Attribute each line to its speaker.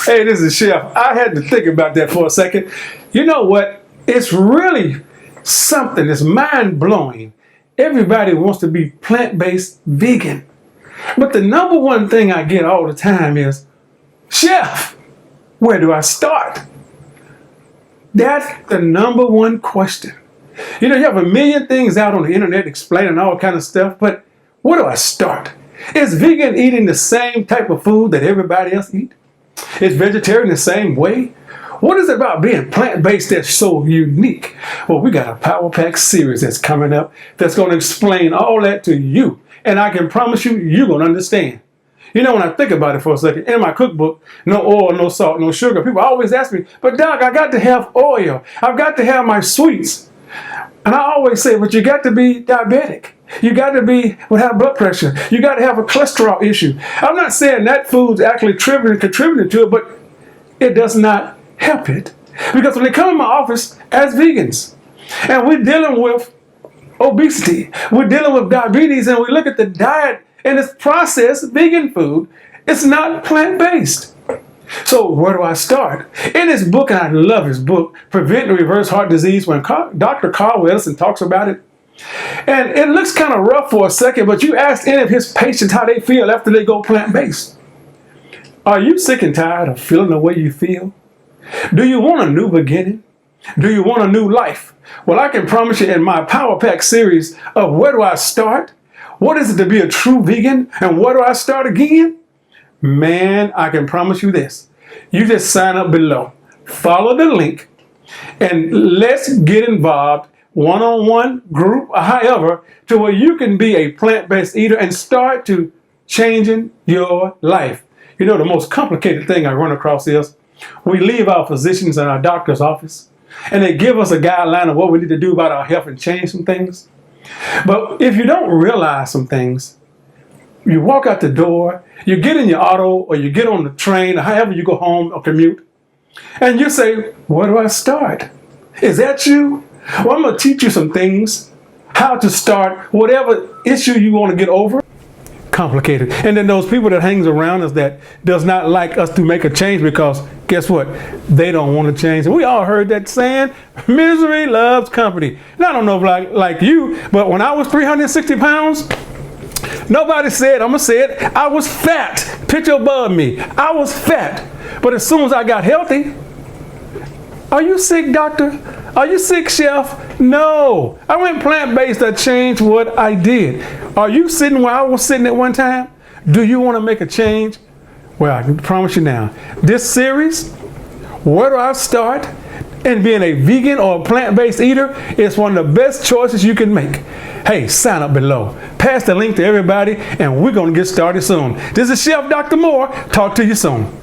Speaker 1: Hey, this is Chef. I had to think about that for a second. You know what? It's really something that's mind-blowing. Everybody wants to be plant-based vegan. But the number one thing I get all the time is, Chef, where do I start? That's the number one question. You know, you have a million things out on the internet explaining all kind of stuff, but where do I start? Is vegan eating the same type of food that everybody else eats? Is vegetarian the same way? What is it about being plant-based that's so unique? Well, we got a Power Pack series that's coming up that's going to explain all that to you. And I can promise you, you're going to understand. You know, when I think about it for a second, in my cookbook, no oil, no salt, no sugar, people always ask me, but Doc, I got to have oil. I've got to have my sweets. And I always say, but you got to be diabetic. You got to be with high blood pressure. You got to have a cholesterol issue. I'm not saying that food's actually contributing to it, but it does not help it. Because when they come in my office as vegans, and we're dealing with obesity, we're dealing with diabetes, and we look at the diet and it's processed vegan food, it's not plant-based. So where do I start? In his book, and I love his book, Prevent and Reverse Heart Disease, when Dr. Carl Edison talks about it, and it looks kind of rough for a second, but you ask any of his patients how they feel after they go plant-based. Are you sick and tired of feeling the way you feel? Do you want a new beginning? Do you want a new life? Well, I can promise you in my Power Pack series of where do I start? What is it to be a true vegan? And where do I start again? Man, I can promise you this. You just sign up below. Follow the link. And let's get involved, one-on-one, group, or however, to where you can be a plant-based eater and start to changing your life. You know, the most complicated thing I run across is we leave our physicians in our doctor's office and they give us a guideline of what we need to do about our health and change some things. But if you don't realize some things, you walk out the door, you get in your auto or you get on the train or however you go home or commute, and you say, where do I start? Is that you? Well, I'm going to teach you some things, how to start whatever issue you want to get over. Complicated. And then those people that hangs around us that does not like us to make a change because guess what? They don't want to change. And we all heard that saying, misery loves company. And I don't know if like you, but when I was 360 pounds, nobody said, I'm going to say it, I was fat. Picture above me. I was fat. But as soon as I got healthy, are you sick, doctor? Are you sick, chef? No. I went plant-based. I changed what I did. Are you sitting where I was sitting at one time? Do you want to make a change? Well, I can promise you now, this series, where do I start? And being a vegan or a plant-based eater is one of the best choices you can make. Hey, sign up below. Pass the link to everybody, and we're going to get started soon. This is Chef Dr. Moore. Talk to you soon.